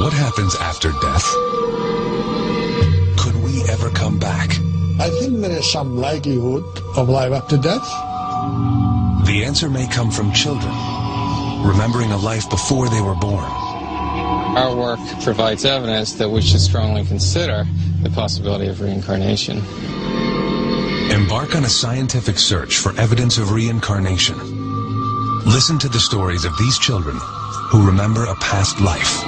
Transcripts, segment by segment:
What happens after death? Could we ever come back? I think there is some likelihood of life after death. The answer may come from children, remembering a life before they were born. Our work provides evidence that we should strongly consider the possibility of reincarnation. Embark on a scientific search for evidence of reincarnation. Listen to the stories of these children who remember a past life.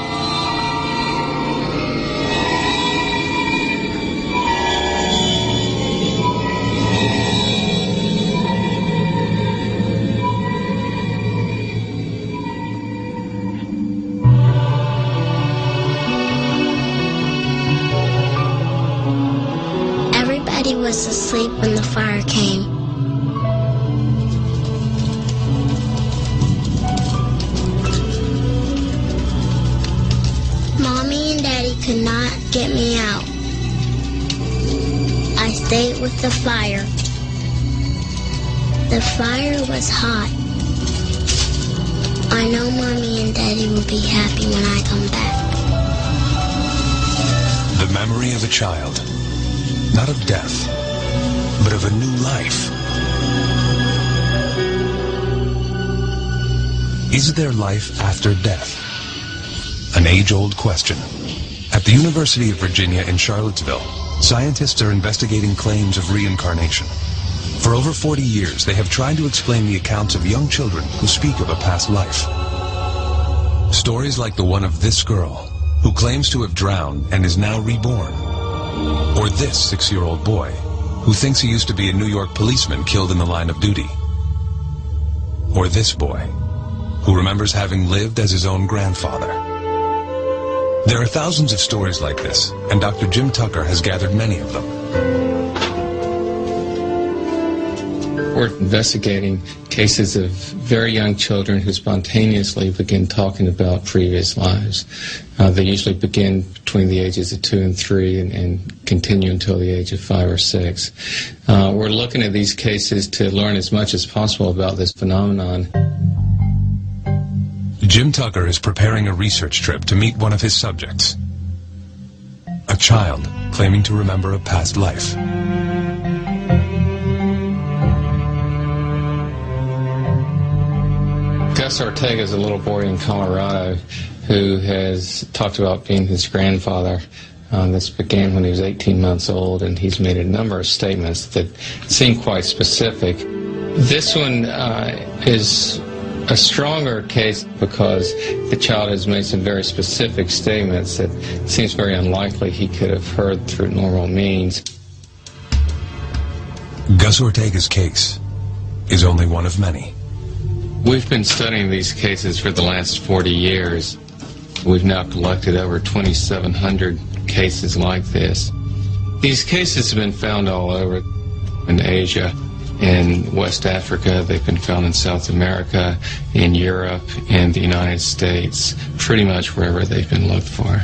Everybody was asleep when the fire came. Mommy and Daddy could not get me out. I stayed with the fire. The fire was hot. I know Mommy and Daddy will be happy when I come back. The memory of a child, not of death, but of a new life. Is there life after death? An age-old question. At the University of Virginia in Charlottesville, scientists are investigating claims of reincarnation. For over 40 years, they have tried to explain the accounts of young children who speak of a past life. Stories like the one of this girl, who claims to have drowned and is now reborn. Or this 6-year-old boy, who thinks he used to be a New York policeman killed in the line of duty. Or this boy, who remembers having lived as his own grandfather. There are thousands of stories like this, and Dr. Jim Tucker has gathered many of them. We're investigating cases of very young children who spontaneously begin talking about previous lives. They usually begin between the ages of 2 and 3 and continue until the age of 5 or 6. We're looking at these cases to learn as much as possible about this phenomenon. Jim Tucker is preparing a research trip to meet one of his subjects, a child claiming to remember a past life. Gus Ortega is a little boy in Colorado who has talked about being his grandfather. This began when he was 18 months old, and he's made a number of statements that seem quite specific. This one is a stronger case because the child has made some very specific statements that it seems very unlikely he could have heard through normal means. Gus Ortega's case is only one of many. We've been studying these cases for the last 40 years. We've now collected over 2,700 cases like this. These cases have been found all over in Asia, in West Africa, they've been found in South America, in Europe, and the United States, pretty much wherever they've been looked for.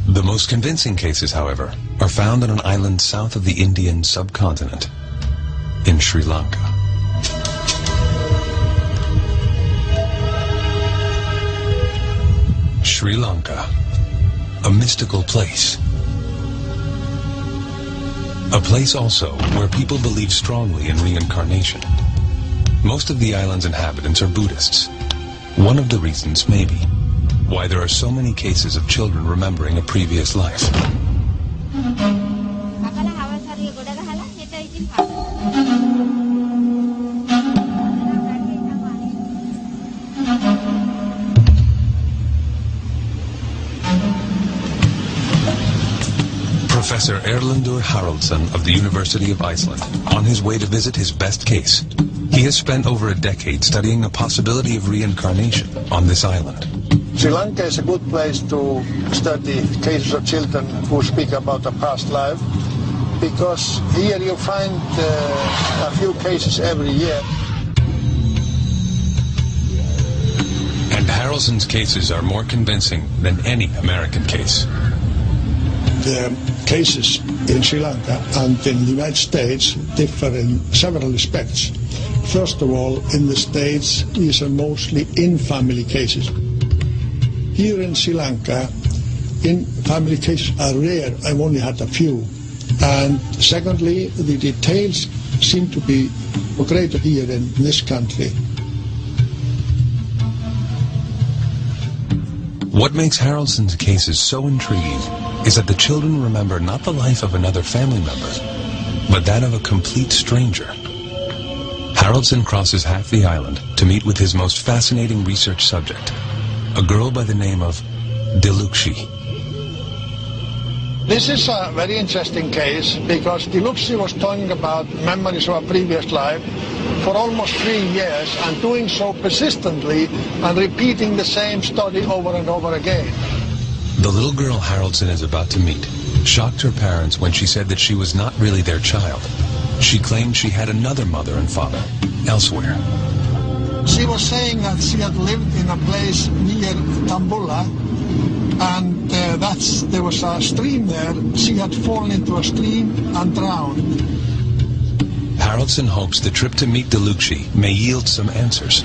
The most convincing cases, however, are found on an island south of the Indian subcontinent, in Sri Lanka. Sri Lanka, a mystical place. A place also where people believe strongly in reincarnation. Most of the island's inhabitants are Buddhists. One of the reasons may be why there are so many cases of children remembering a previous life. Professor Erlendur Haraldsson of the University of Iceland, on his way to visit his best case. He has spent over a decade studying the possibility of reincarnation on this island. Sri Lanka is a good place to study cases of children who speak about a past life, because here you find a few cases every year. And Haraldsson's cases are more convincing than any American case. The cases in Sri Lanka and in the United States differ in several respects. First of all, in the States, these are mostly in-family cases. Here in Sri Lanka, in-family cases are rare. I've only had a few. And secondly, the details seem to be greater here in this country. What makes Haraldson's cases so intriguing is that the children remember not the life of another family member, but that of a complete stranger. Haraldson crosses half the island to meet with his most fascinating research subject, a girl by the name of Deluxi. This is a very interesting case because Deluxi was talking about memories of a previous life for almost 3 years and doing so persistently and repeating the same story over and over again. The little girl Haraldson is about to meet shocked her parents when she said that she was not really their child. She claimed she had another mother and father elsewhere. She was saying that she had lived in a place near Tambula, and there was a stream there. She had fallen into a stream and drowned. Haraldson hopes the trip to meet Deluxi may yield some answers.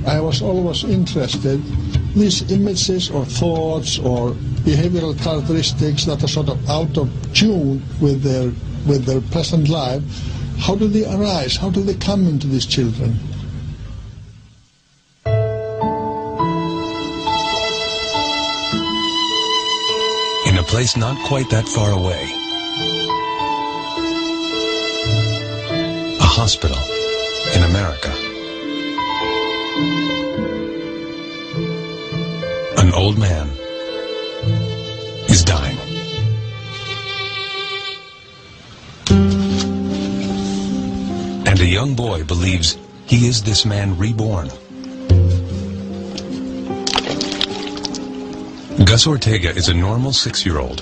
I was always interested in these images or thoughts or behavioral characteristics that are sort of out of tune with their present life. How do they arise? How do they come into these children? In a place not quite that far away, a hospital in America. An old man is dying. And a young boy believes he is this man reborn. Gus Ortega is a normal 6-year-old.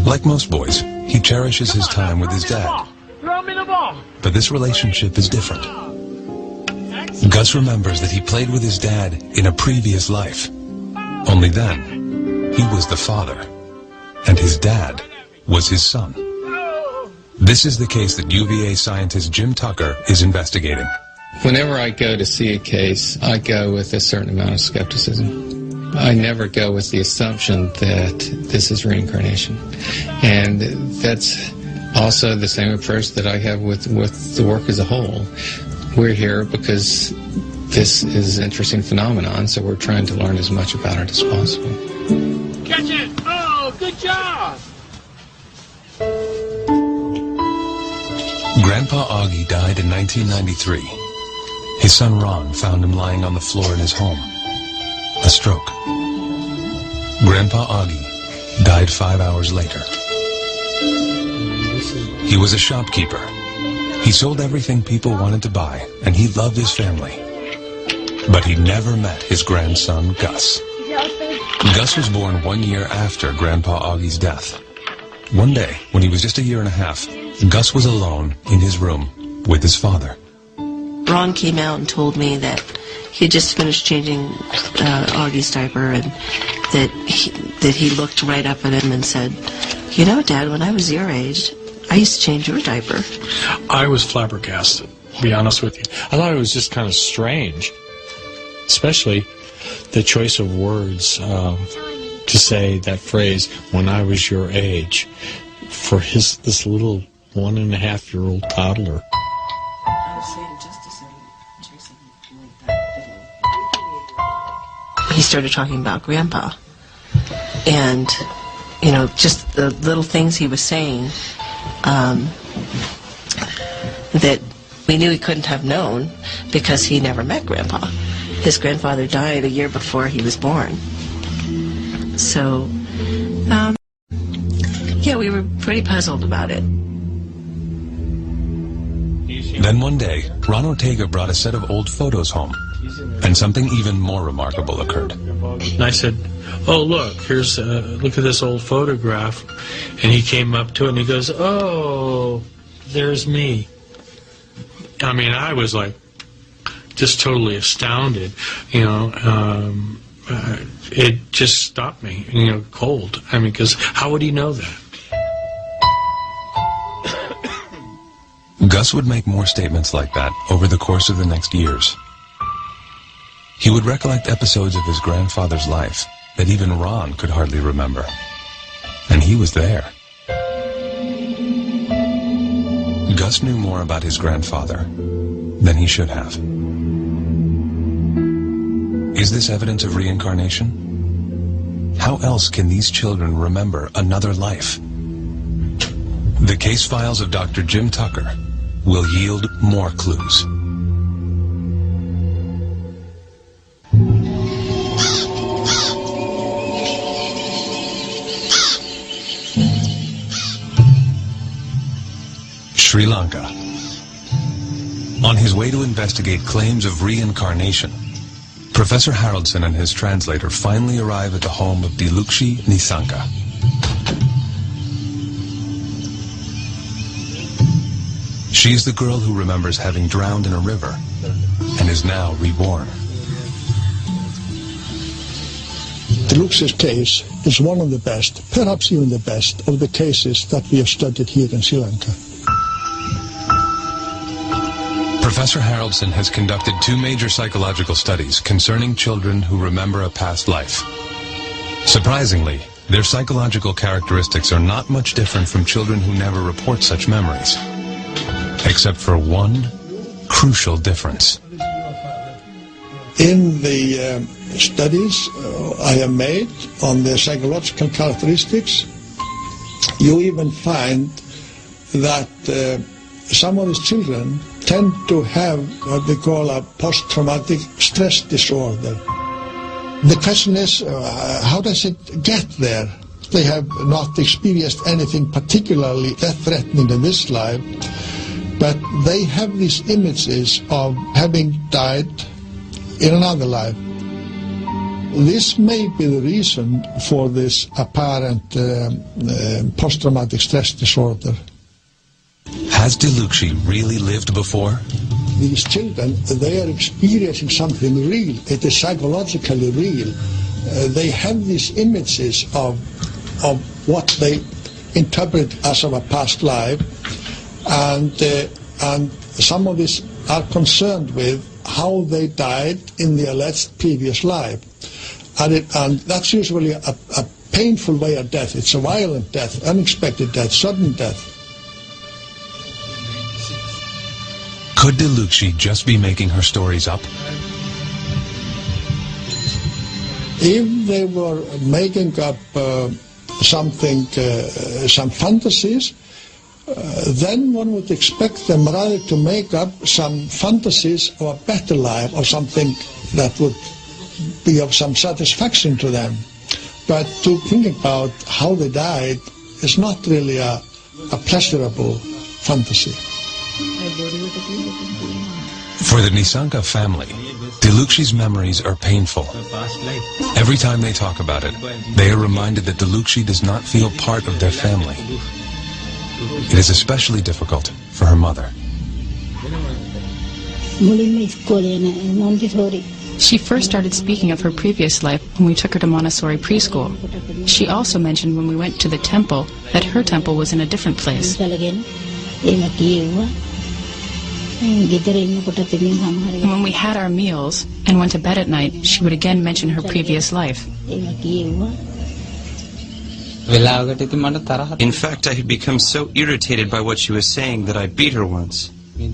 Like most boys, he cherishes his time with his dad. But this relationship is different. Gus remembers that he played with his dad in a previous life. Only then, he was the father, and his dad was his son. This is the case that UVA scientist Jim Tucker is investigating. Whenever I go to see a case, I go with a certain amount of skepticism. I never go with the assumption that this is reincarnation. And that's also the same approach that I have with the work as a whole. We're here because this is an interesting phenomenon, so we're trying to learn as much about it as possible. Catch it! Oh, good job! Grandpa Augie died in 1993. His son Ron found him lying on the floor in his home. A stroke. Grandpa Augie died 5 hours later. He was a shopkeeper. He sold everything people wanted to buy, and he loved his family. But he never met his grandson, Gus. Gus was born 1 year after Grandpa Augie's death. One day, when he was just 1.5 years, Gus was alone in his room with his father. Ron came out and told me that he had just finished changing Augie's diaper, and that he looked right up at him and said, "You know, Dad, when I was your age, I used to change your diaper." I was flabbergasted, to be honest with you. I thought it was just kind of strange, especially the choice of words to say that phrase, "when I was your age," for this little 1.5-year-old toddler. He started talking about Grandpa, and just the little things he was saying that we knew he couldn't have known because he never met Grandpa. His grandfather died a year before he was born. So, yeah, we were pretty puzzled about it. Then one day, Ron Ortega brought a set of old photos home, and something even more remarkable occurred. And I said, "Oh, look, look at this old photograph." And he came up to it and he goes, "Oh, there's me." I mean, I was like, just totally astounded, it just stopped me, cold. I mean, because how would he know that? Gus would make more statements like that over the course of the next years. He would recollect episodes of his grandfather's life that even Ron could hardly remember. And he was there. Gus knew more about his grandfather than he should have. Is this evidence of reincarnation? How else can these children remember another life? The case files of Dr. Jim Tucker will yield more clues. Sri Lanka. On his way to investigate claims of reincarnation, Professor Haraldson and his translator finally arrive at the home of Dilukshi Nisanka. She's the girl who remembers having drowned in a river and is now reborn. Dilukshi's case is one of the best, perhaps even the best, of the cases that we have studied here in Sri Lanka. Professor Haraldson has conducted 2 major psychological studies concerning children who remember a past life. Surprisingly, their psychological characteristics are not much different from children who never report such memories, except for one crucial difference. In the studies I have made on the psychological characteristics, you even find that some of these children tend to have what we call a post-traumatic stress disorder. The question is, how does it get there? They have not experienced anything particularly death-threatening in this life, but they have these images of having died in another life. This may be the reason for this apparent post-traumatic stress disorder. Has Dilukshi really lived before? These children, they are experiencing something real. It is psychologically real. They have these images of what they interpret as of a past life, and some of these are concerned with how they died in the alleged previous life. And that's usually a painful way of death. It's a violent death, unexpected death, sudden death. Could Dilukshi just be making her stories up? If they were making up some fantasies, then one would expect them rather to make up some fantasies of a better life or something that would be of some satisfaction to them. But to think about how they died is not really a pleasurable fantasy. For the Nisanka family, Dilukshi's memories are painful. Every time they talk about it, they are reminded that Dilukshi does not feel part of their family. It is especially difficult for her mother. She first started speaking of her previous life when we took her to Montessori preschool. She also mentioned when we went to the temple that her temple was in a different place. When we had our meals and went to bed at night, she would again mention her previous life. In fact, I had become so irritated by what she was saying that I beat her once. I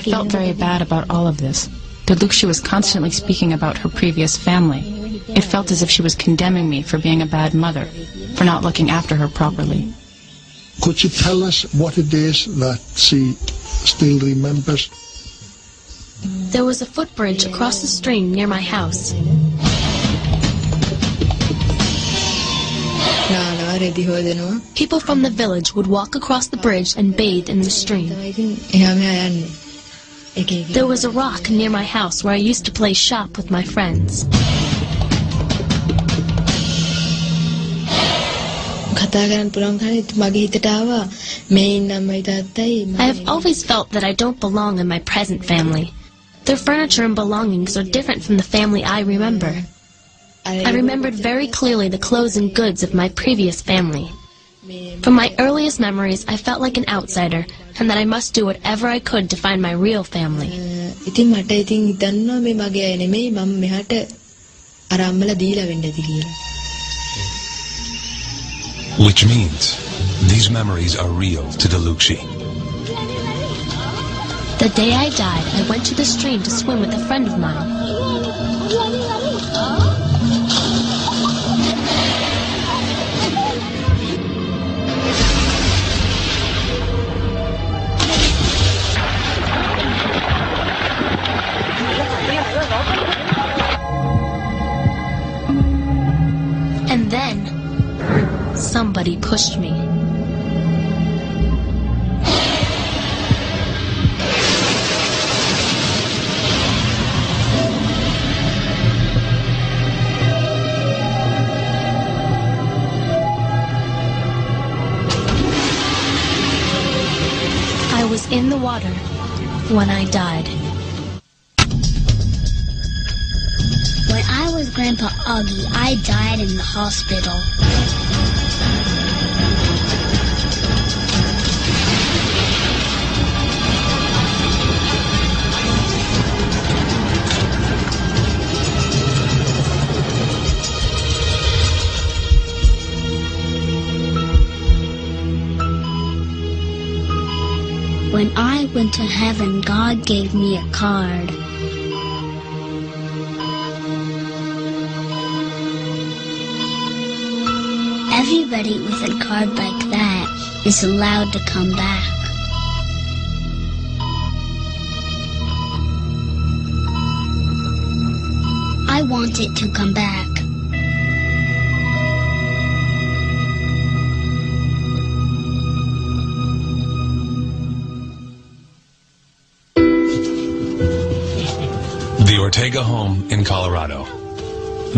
felt very bad about all of this. Dilukshi was constantly speaking about her previous family. It felt as if she was condemning me for being a bad mother, for not looking after her properly. Could you tell us what it is that she still remembers? There was a footbridge across the stream near my house. People from the village would walk across the bridge and bathe in the stream. There was a rock near my house where I used to play shop with my friends. I have always felt that I don't belong in my present family. Their furniture and belongings are different from the family I remember. I remembered very clearly the clothes and goods of my previous family. From my earliest memories, I felt like an outsider, and that I must do whatever I could to find my real family. ඉතින් මට ඉතින් හිතන්නවා මේ මගේ අය නෙමෙයි මම මෙහාට ආරම්භලා දීලා වෙන්නද කියලා. Which means these memories are real to Delukshi. The day I died, I went to the stream to swim with a friend of mine. And then, somebody pushed me. I was in the water when I died. When I was Grandpa Augie, I died in the hospital. When I went to heaven, God gave me a card. Everybody with a card like that is allowed to come back. I want it to come back. The Ortega home in Colorado.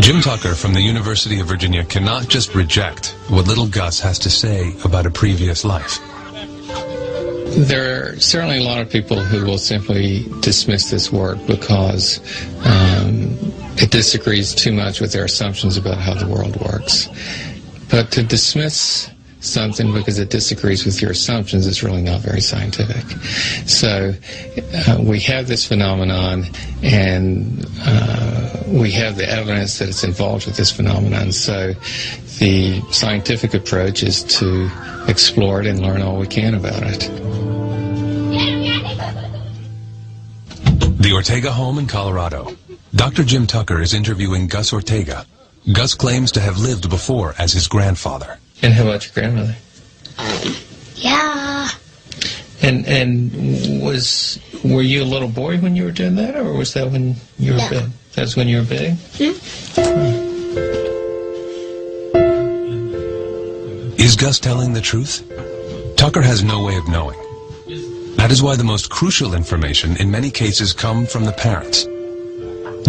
Jim Tucker from the University of Virginia cannot just reject what little Gus has to say about a previous life. There are certainly a lot of people who will simply dismiss this work because it disagrees too much with their assumptions about how the world works. But to dismiss something because it disagrees with your assumptions is really not very scientific. So we have this phenomenon, and we have the evidence that it's involved with this phenomenon. So the scientific approach is to explore it and learn all we can about it. The Ortega home in Colorado. Dr. Jim Tucker is interviewing Gus Ortega. Gus claims to have lived before as his grandfather. And how about your grandmother? Yeah. And were you a little boy when you were doing that, or was that when you were big? That's when you were big? Is Gus telling the truth? Tucker has no way of knowing. That is why the most crucial information in many cases come from the parents.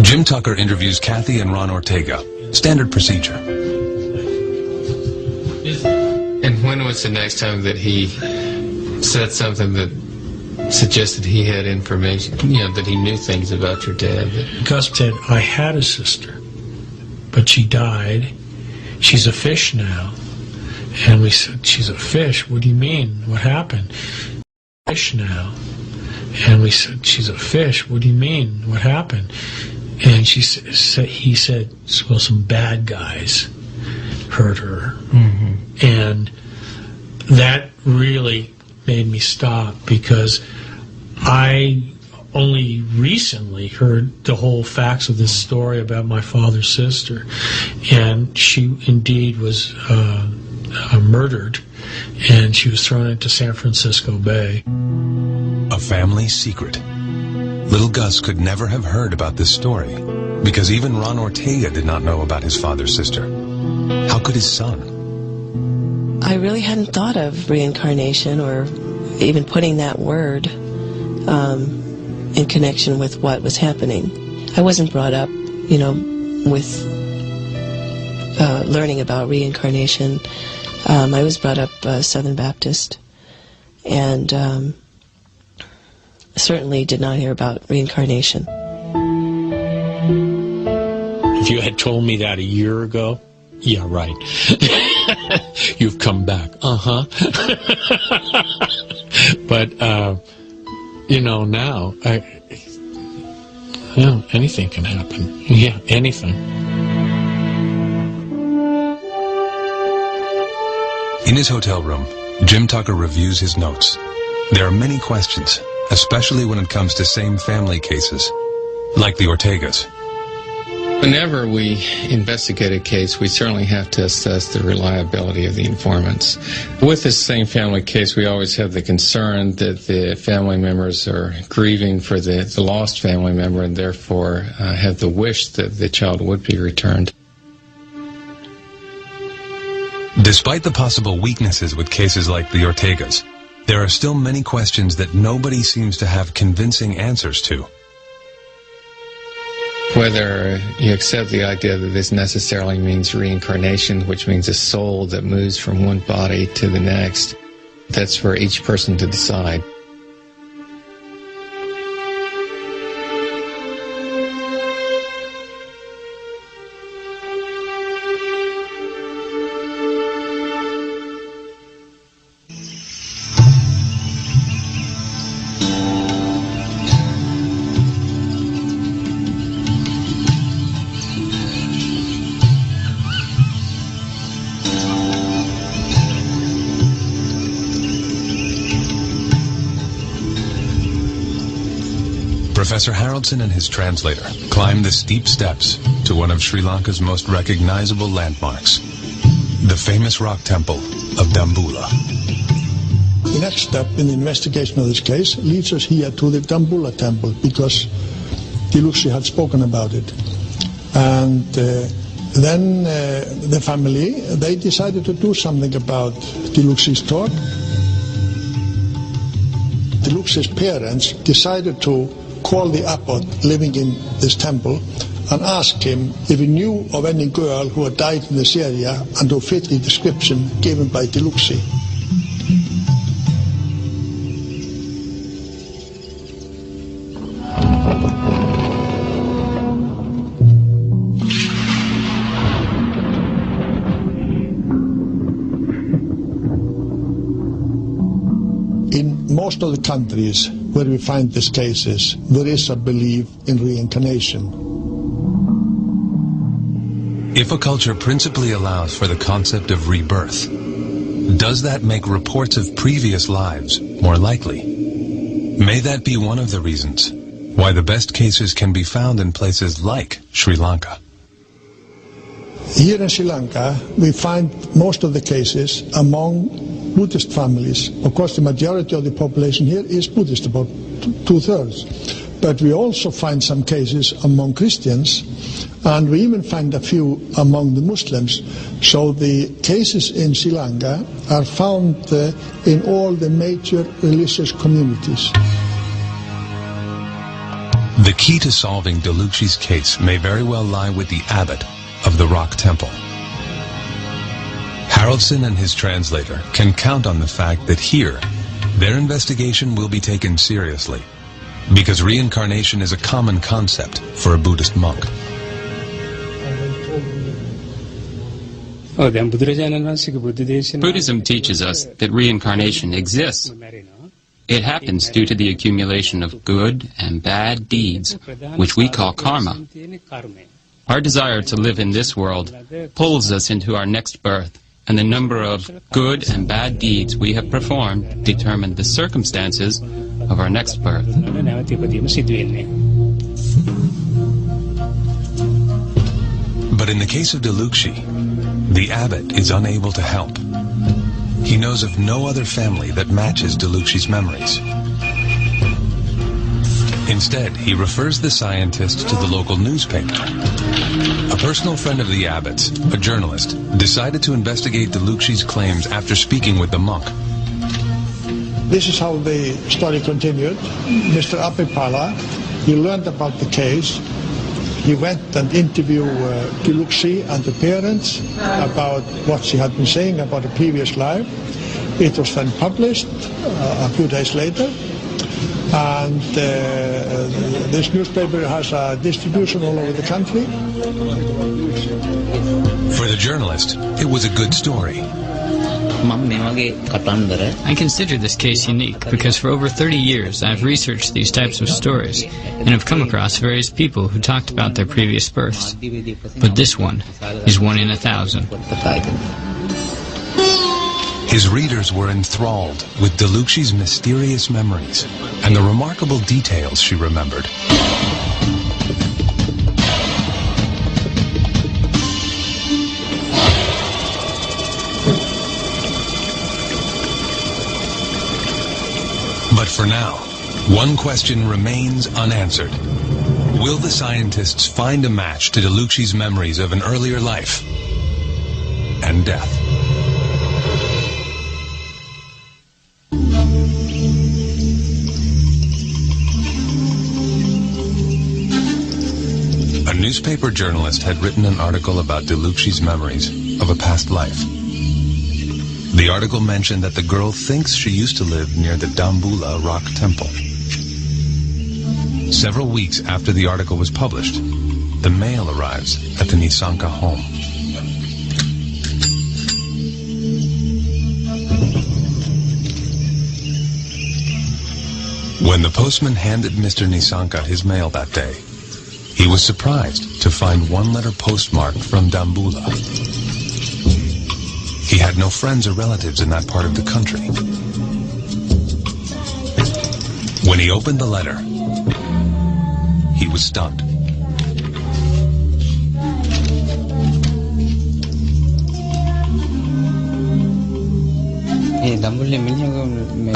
Jim Tucker interviews Kathy and Ron Ortega. Standard procedure. And when was the next time that he said something that suggested he had information, that he knew things about your dad? Gus said, I had a sister, but she died. She's a fish now. And we said, she's a fish? What do you mean? What happened? Fish now. And we said, she's a fish? What do you mean? What happened? And he said, well, some bad guys hurt her. Mm-hmm. And that really made me stop, because I only recently heard the whole facts of this story about my father's sister. And she indeed was murdered, and she was thrown into San Francisco Bay. A family secret. Little Gus could never have heard about this story, because even Ron Ortega did not know about his father's sister. How could his son? I really hadn't thought of reincarnation, or even putting that word in connection with what was happening. I wasn't brought up, with learning about reincarnation. I was brought up Southern Baptist, and certainly did not hear about reincarnation. If you had told me that a year ago, Yeah, right. You've come back. Uh-huh. But, now, anything can happen. Yeah, anything. In his hotel room, Jim Tucker reviews his notes. There are many questions, especially when it comes to same family cases, like the Ortegas. Whenever we investigate a case, we certainly have to assess the reliability of the informants. With this same family case, we always have the concern that the family members are grieving for the lost family member and therefore have the wish that the child would be returned. Despite the possible weaknesses with cases like the Ortegas, there are still many questions that nobody seems to have convincing answers to. Whether you accept the idea that this necessarily means reincarnation, which means a soul that moves from one body to the next, that's for each person to decide. Professor Haraldson and his translator climbed the steep steps to one of Sri Lanka's most recognizable landmarks, the famous rock temple of Dambulla. The next step in the investigation of this case leads us here to the Dambulla temple because Diluksy had spoken about it. And then the family, they decided to do something about Diluksy's talk. Diluksy's parents decided to call the abbot living in this temple and ask him if he knew of any girl who had died in this area and who fit the description given by Diluksy. In most of the countries where we find these cases, there is a belief in reincarnation. If a culture principally allows for the concept of rebirth, does that make reports of previous lives more likely? May that be one of the reasons why the best cases can be found in places like Sri Lanka? Here in Sri Lanka, we find most of the cases among Buddhist families. Of course, the majority of the population here is Buddhist, about two-thirds. But we also find some cases among Christians, and we even find a few among the Muslims. So the cases in Sri Lanka are found in all the major religious communities. The key to solving Diluksy's case may very well lie with the abbot of the rock temple. Haraldson and his translator can count on the fact that here, their investigation will be taken seriously, because reincarnation is a common concept for a Buddhist monk. Buddhism teaches us that reincarnation exists. It happens due to the accumulation of good and bad deeds, which we call karma. Our desire to live in this world pulls us into our next birth, and the number of good and bad deeds we have performed determine the circumstances of our next birth. But in the case of Diluksy, the abbot is unable to help. He knows of no other family that matches Diluksy's memories. Instead, he refers the scientist to the local newspaper. A personal friend of the abbot's, a journalist, decided to investigate Diluksy's claims after speaking with the monk. This is how the story continued. Mr. Apipala, he learned about the case. He went and interviewed Diluksy and the parents about what she had been saying about a previous life. It was then published a few days later. And this newspaper has a distribution all over the country. For the journalist, it was a good story. I consider this case unique because for over 30 years I've researched these types of stories and have come across various people who talked about their previous births. But this one is 1 in 1,000. His readers were enthralled with Deluxi's mysterious memories and the remarkable details she remembered. But for now, one question remains unanswered. Will the scientists find a match to Deluxi's memories of an earlier life and death? A newspaper journalist had written an article about Deluxi's memories of a past life. The article mentioned that the girl thinks she used to live near the Dambula rock temple. Several weeks after the article was published, the mail arrives at the Nisanka home. When the postman handed Mr. Nisanka his mail that day, he was surprised to find one letter postmarked from Dambula. He had no friends or relatives in that part of the country. When he opened the letter, he was stunned.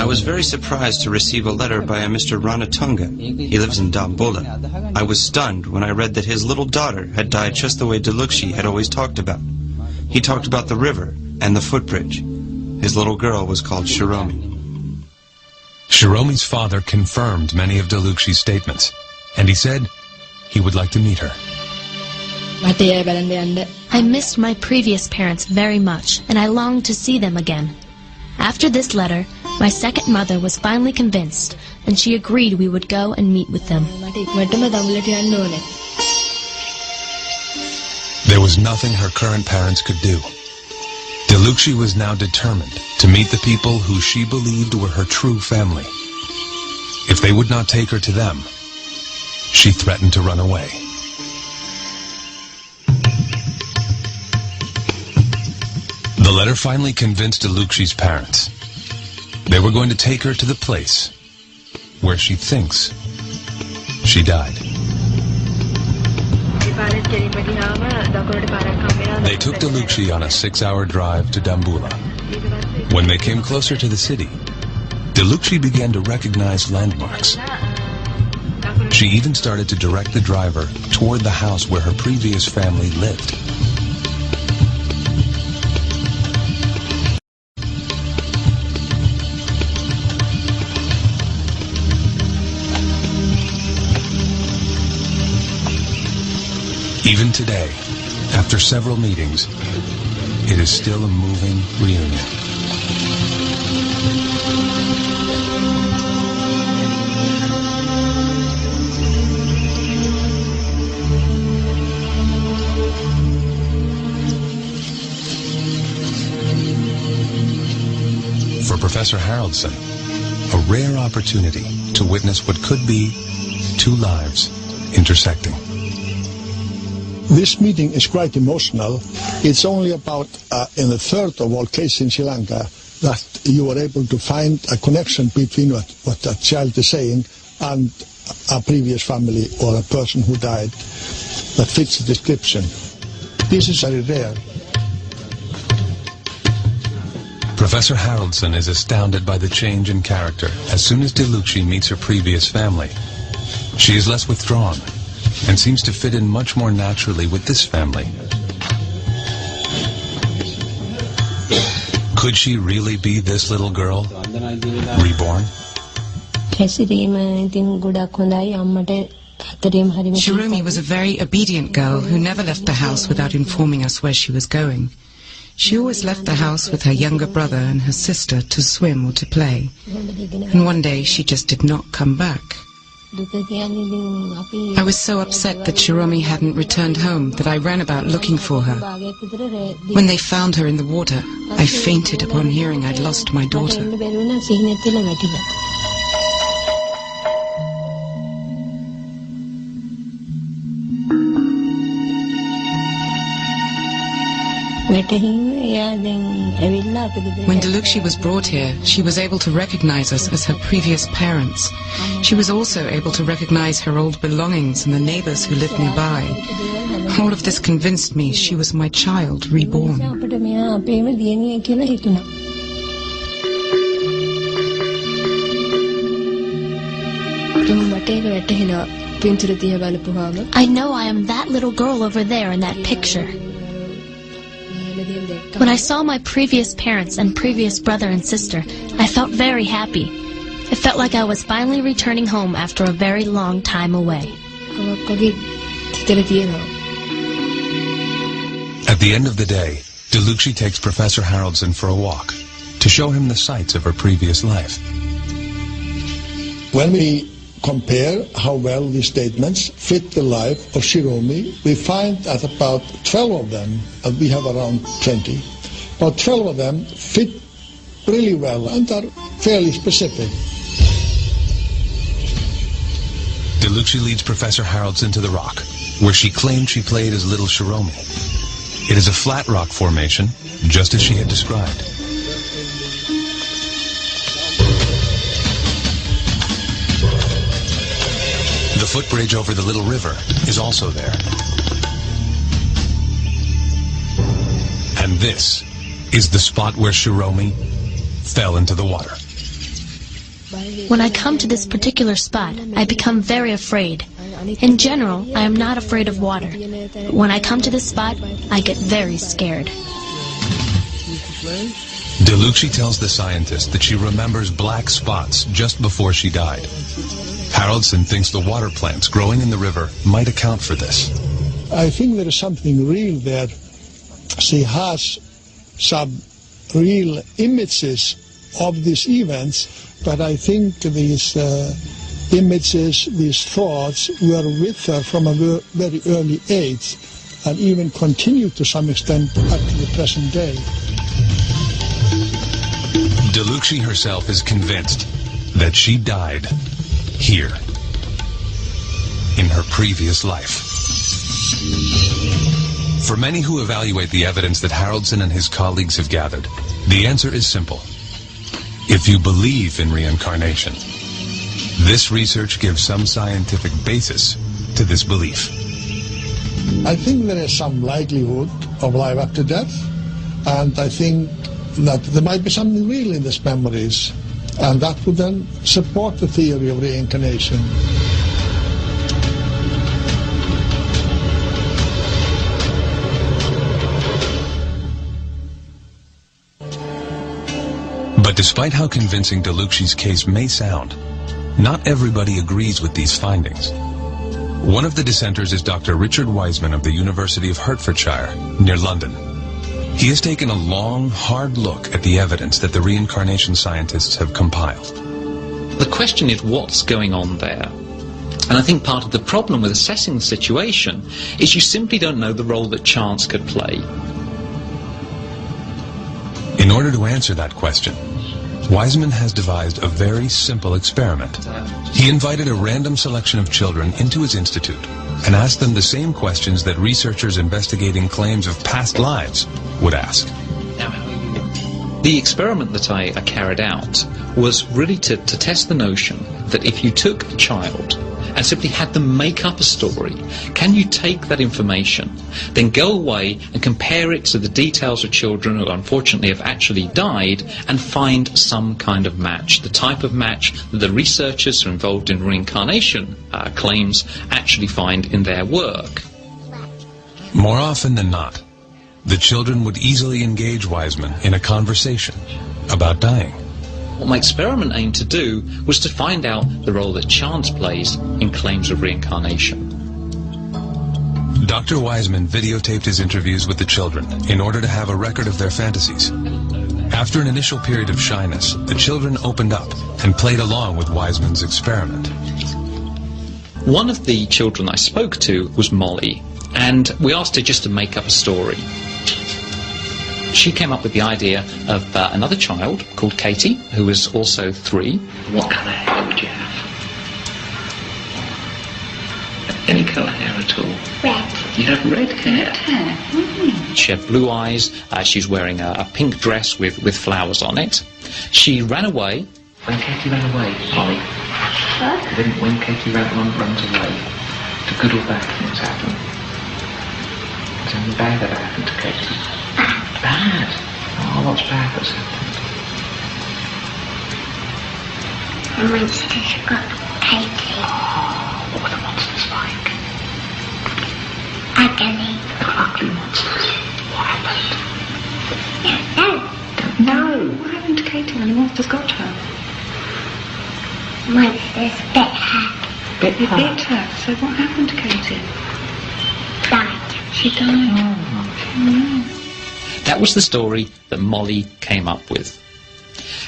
I was very surprised to receive a letter by a Mr. Ranatunga. He lives in Dambula. I was stunned when I read that his little daughter had died just the way Deluxi had always talked about. He talked about the river and the footbridge. His little girl was called Shiromi. Shiromi's father confirmed many of Deluxi's statements, and he said he would like to meet her. I missed my previous parents very much, and I longed to see them again. After this letter, my second mother was finally convinced, and she agreed we would go and meet with them. There was nothing her current parents could do. Deluxi was now determined to meet the people who she believed were her true family. If they would not take her to them, she threatened to run away. The letter finally convinced Deluxi's parents. They were going to take her to the place where she thinks she died. They took Deluxi on a 6-hour drive to Dambula. When they came closer to the city, Deluxi began to recognize landmarks. She even started to direct the driver toward the house where her previous family lived. Even today, after several meetings, it is still a moving reunion. For Professor Haraldson, a rare opportunity to witness what could be two lives intersecting. This meeting is quite emotional. It's only about in a third of all cases in Sri Lanka that you are able to find a connection between what that child is saying and a previous family or a person who died that fits the description. This is very rare. Professor Haraldson is astounded by the change in character as soon as Deluxi meets her previous family. She is less withdrawn and seems to fit in much more naturally with this family. Could she really be this little girl, reborn? Shiromi was a very obedient girl who never left the house without informing us where she was going. She always left the house with her younger brother and her sister to swim or to play. And one day she just did not come back. I was so upset that Shiromi hadn't returned home that I ran about looking for her. When they found her in the water, I fainted upon hearing I'd lost my daughter. When Delukshi was brought here, she was able to recognize us as her previous parents. She was also able to recognize her old belongings and the neighbors who lived nearby. All of this convinced me she was my child, reborn. I know I am that little girl over there in that picture. When I saw my previous parents and previous brother and sister, I felt very happy. It felt like I was finally returning home after a very long time away. At the end of the day, Delukshi takes Professor Haraldson for a walk to show him the sights of her previous life. When we compare how well these statements fit the life of Shiromi, we find that about 12 of them, and we have around 20, about 12 of them fit really well and are fairly specific. Delukshi leads Professor Haraldson to the rock, where she claimed she played as little Shiromi. It is a flat rock formation, just as she had described. The footbridge over the little river is also there. And this is the spot where Shiromi fell into the water. When I come to this particular spot, I become very afraid. In general, I am not afraid of water. But when I come to this spot, I get very scared. Delukshi tells the scientist that she remembers black spots just before she died. Haraldson thinks the water plants growing in the river might account for this. I think there is something real there. She has some real images of these events, but I think these images, these thoughts were with her from a very early age and even continue to some extent up to the present day. Delukshi herself is convinced that she died here, in her previous life. For many who evaluate the evidence that Haraldson and his colleagues have gathered, the answer is simple. If you believe in reincarnation, this research gives some scientific basis to this belief. I think there is some likelihood of life after death, and I think that there might be something real in these memories, and that would then support the theory of reincarnation. But despite how convincing Delukshi's case may sound, not everybody agrees with these findings. One of the dissenters is Dr. Richard Wiseman of the University of Hertfordshire, near London. He has taken a long, hard look at the evidence that the reincarnation scientists have compiled. The question is what's going on there? And I think part of the problem with assessing the situation is you simply don't know the role that chance could play. In order to answer that question, Wiseman has devised a very simple experiment. He invited a random selection of children into his institute and asked them the same questions that researchers investigating claims of past lives would ask. The experiment that I carried out was really to test the notion that if you took a child and simply had them make up a story, can you take that information, then go away and compare it to the details of children who unfortunately have actually died and find some kind of match, the type of match that the researchers who are involved in reincarnation claims actually find in their work. More often than not, the children would easily engage Wiseman in a conversation about dying. What my experiment aimed to do was to find out the role that chance plays in claims of reincarnation. Dr. Wiseman videotaped his interviews with the children in order to have a record of their fantasies. After an initial period of shyness, the children opened up and played along with Wiseman's experiment. One of the children I spoke to was Molly, and we asked her just to make up a story. She came up with the idea of another child called Katie, who was also 3. What colour hair would you have? Any colour hair at all? Red. You have red hair? She had blue eyes. She's wearing a pink dress with flowers on it. She ran away. When Katie ran away, Molly? What? When Katie runs away, to good or bad things happen? Is anything bad ever happened to Katie? Bad? Oh, what's bad that's happened? The monsters got Katie. Oh, what were the monsters like? Ugly. Ugly monsters. What happened? No. What happened to Katie when the monsters got her? Monsters bit her. Bit her? So what happened to Katie? Died. She died. Oh. That was the story that Molly came up with.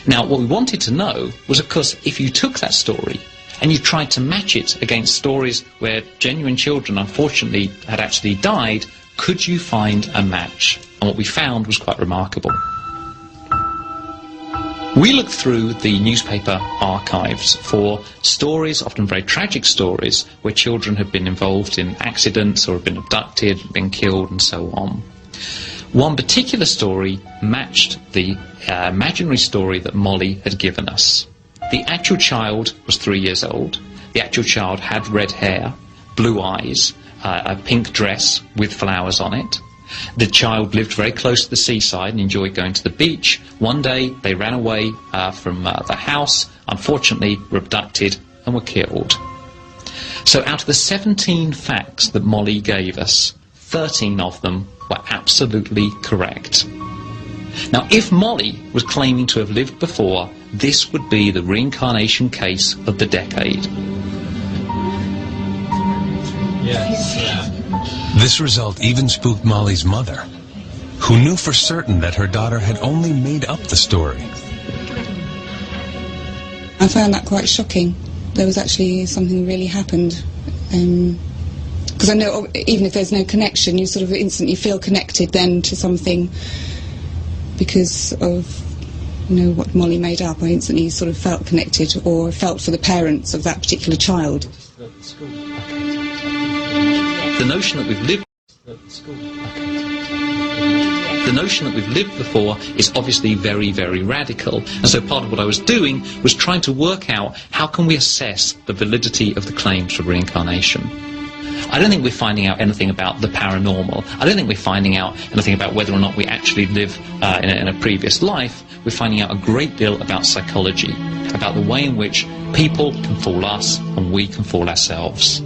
Now, what we wanted to know was, of course, if you took that story and you tried to match it against stories where genuine children, unfortunately, had actually died, could you find a match? And what we found was quite remarkable. We looked through the newspaper archives for stories, often very tragic stories, where children had been involved in accidents or had been abducted, been killed, and so on. One particular story matched the imaginary story that Molly had given us. The actual child was 3 years old. The actual child had red hair, blue eyes, a pink dress with flowers on it. The child lived very close to the seaside and enjoyed going to the beach. One day they ran away from the house, unfortunately were abducted and were killed. So out of the 17 facts that Molly gave us, 13 of them were absolutely correct. Now, if Molly was claiming to have lived before, this would be the reincarnation case of the decade. Yes. This result even spooked Molly's mother, who knew for certain that her daughter had only made up the story. I found that quite shocking. There was actually something really happened. Because I know even if there's no connection, you sort of instantly feel connected then to something because of, you know, what Molly made up. I instantly sort of felt connected or felt for the parents of that particular child. The notion that we've lived before is obviously very, very radical. And so part of what I was doing was trying to work out how can we assess the validity of the claims for reincarnation. I don't think we're finding out anything about the paranormal. I don't think we're finding out anything about whether or not we actually live in a previous life. We're finding out a great deal about psychology, about the way in which people can fool us and we can fool ourselves.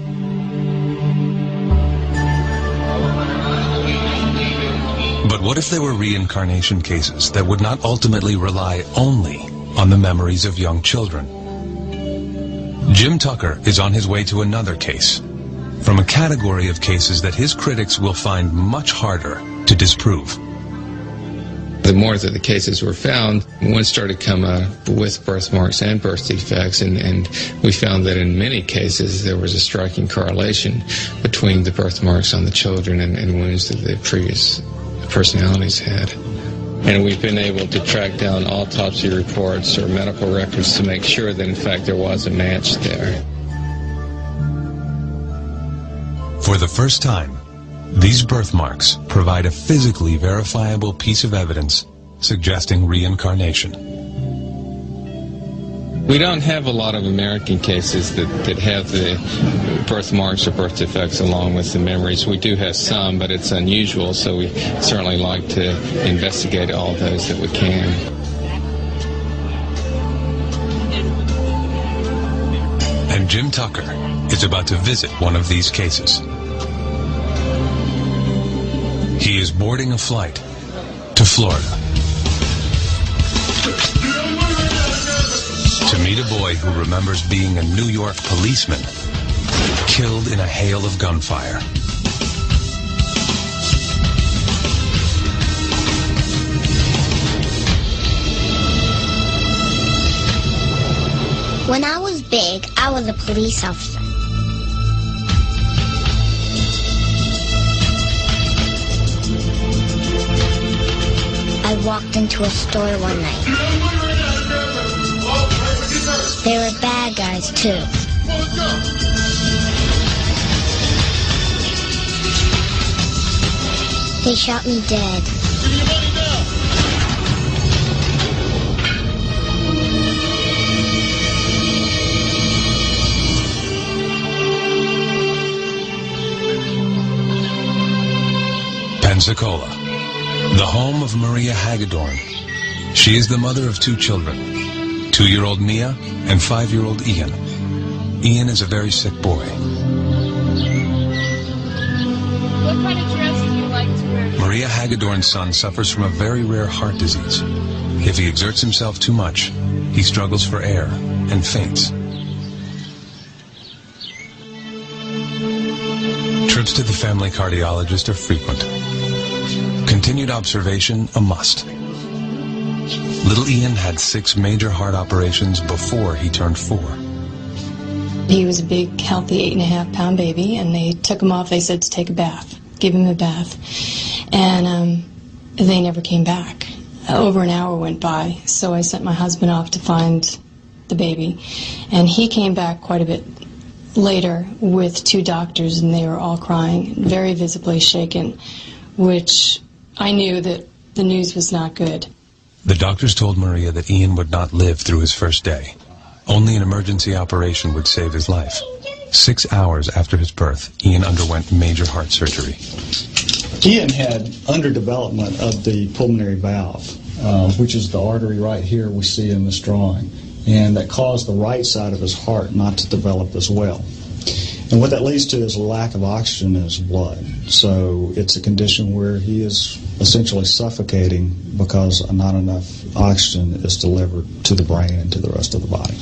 But what if there were reincarnation cases that would not ultimately rely only on the memories of young children? Jim Tucker is on his way to another case, from a category of cases that his critics will find much harder to disprove. The more that the cases were found, one started coming up with birthmarks and birth defects, and we found that in many cases there was a striking correlation between the birthmarks on the children and wounds that the previous personalities had. And we've been able to track down autopsy reports or medical records to make sure that in fact there was a match there. For the first time, these birthmarks provide a physically verifiable piece of evidence suggesting reincarnation. We don't have a lot of American cases that have the birthmarks or birth defects along with the memories. We do have some, but it's unusual, so we certainly like to investigate all those that we can. And Jim Tucker is about to visit one of these cases. He is boarding a flight to Florida to meet a boy who remembers being a New York policeman killed in a hail of gunfire. When I was big, I was a police officer. I walked into a store one night. There were bad guys, too. They shot me dead. Pensacola, the home of Maria Hagedorn. She is the mother of 2 children, 2-year-old Mia and 5-year-old Ian. Ian is a very sick boy. What kind of dress do you like to wear? Maria Hagedorn's son suffers from a very rare heart disease. If he exerts himself too much, he struggles for air and faints. Trips to the family cardiologist are frequent. Continued observation a must. Little Ian had 6 major heart operations before he turned 4. He was a big, healthy 8.5-pound baby, and they took him off. They said to take a bath, give him a bath, and they never came back. Over an hour went by, so I sent my husband off to find the baby, and he came back quite a bit later with 2 doctors, and they were all crying, very visibly shaken, which I knew that the news was not good. The doctors told Maria that Ian would not live through his first day. Only an emergency operation would save his life. 6 hours after his birth, Ian underwent major heart surgery. Ian had underdevelopment of the pulmonary valve, which is the artery right here we see in this drawing, and that caused the right side of his heart not to develop as well. And what that leads to is a lack of oxygen in his blood. So it's a condition where he is essentially suffocating because not enough oxygen is delivered to the brain and to the rest of the body.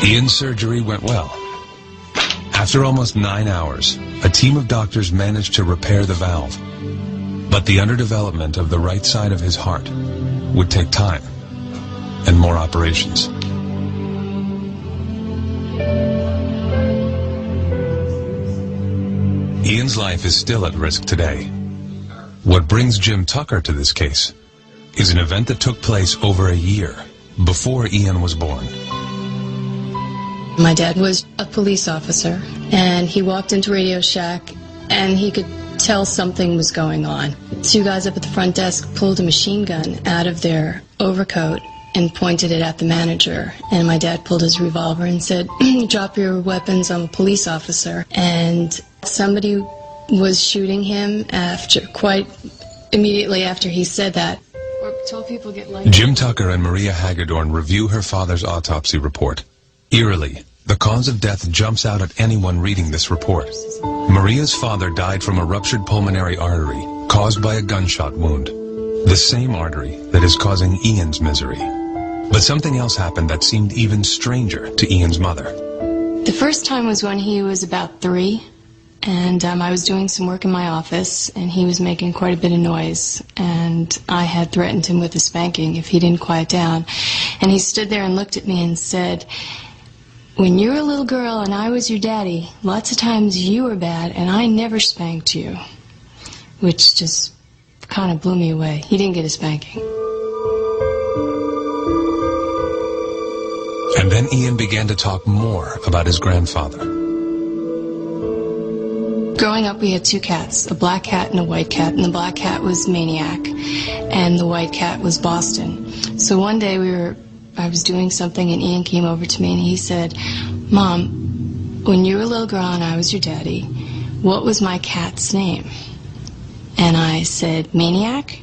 Ian's surgery went well. After almost 9 hours, a team of doctors managed to repair the valve. But the underdevelopment of the right side of his heart would take time and more operations. Ian's life is still at risk today. What brings Jim Tucker to this case is an event that took place over a year before Ian was born. My dad was a police officer, and he walked into Radio Shack, and he could tell something was going on. 2 guys up at the front desk pulled a machine gun out of their overcoat and pointed it at the manager. And my dad pulled his revolver and said, "Drop your weapons, I'm a police officer." And somebody was shooting him quite immediately after he said that. Jim Tucker and Maria Hagedorn review her father's autopsy report. Eerily, the cause of death jumps out at anyone reading this report. Maria's father died from a ruptured pulmonary artery caused by a gunshot wound, the same artery that is causing Ian's misery. But something else happened that seemed even stranger to Ian's mother. The first time was when he was about 3, and I was doing some work in my office, and he was making quite a bit of noise, and I had threatened him with a spanking if he didn't quiet down. And he stood there and looked at me and said, "When you were a little girl and I was your daddy, lots of times you were bad and I never spanked you," which just kind of blew me away. He didn't get a spanking. And then Ian began to talk more about his grandfather. Growing up, we had 2 cats, a black cat and a white cat, and the black cat was Maniac, and the white cat was Boston. So one day I was doing something, and Ian came over to me and he said, "Mom, when you were a little girl and I was your daddy, what was my cat's name?" And I said, "Maniac?"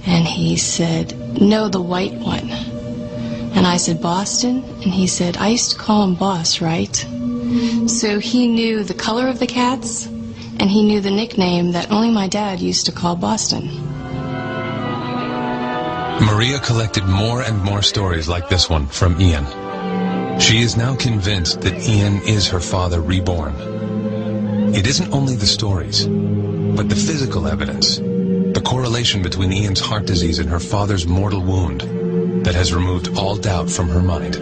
And he said, "No, the white one." And I said, "Boston?" And he said, "I used to call him Boss, right?" So he knew the color of the cats, and he knew the nickname that only my dad used to call Boston. Maria collected more and more stories like this one from Ian. She is now convinced that Ian is her father reborn. It isn't only the stories. but the physical evidence, the correlation between Ian's heart disease and her father's mortal wound that has removed all doubt from her mind.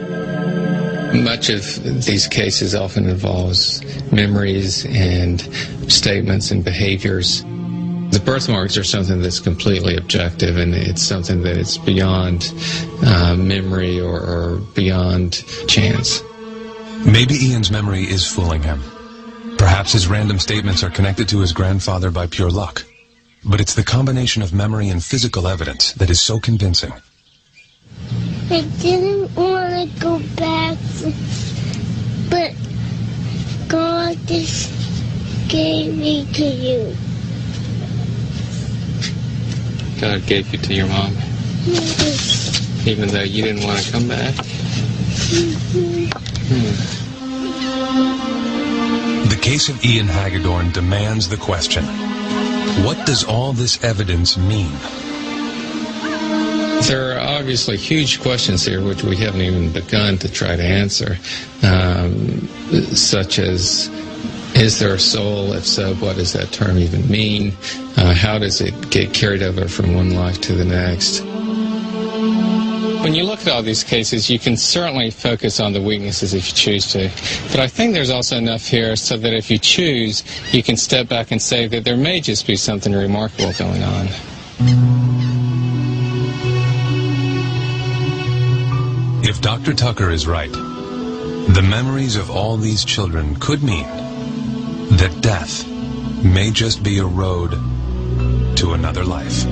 Much of these cases often involves memories and statements and behaviors. The birthmarks are something that's completely objective, and it's something that is beyond memory or beyond chance. Maybe Ian's memory is fooling him. Perhaps his random statements are connected to his grandfather by pure luck. But it's the combination of memory and physical evidence that is so convincing. I didn't want to go back, but God just gave me to you. God gave you to your mom? Yes. Even though you didn't want to come back? The case of Ian Hagedorn demands the question, what does all this evidence mean? There are obviously huge questions here which we haven't even begun to try to answer, such as, is there a soul? If so, what does that term even mean? How does it get carried over from one life to the next? When you look at all these cases, you can certainly focus on the weaknesses if you choose to. But I think there's also enough here so that if you choose, you can step back and say that there may just be something remarkable going on. If Dr. Tucker is right, the memories of all these children could mean that death may just be a road to another life.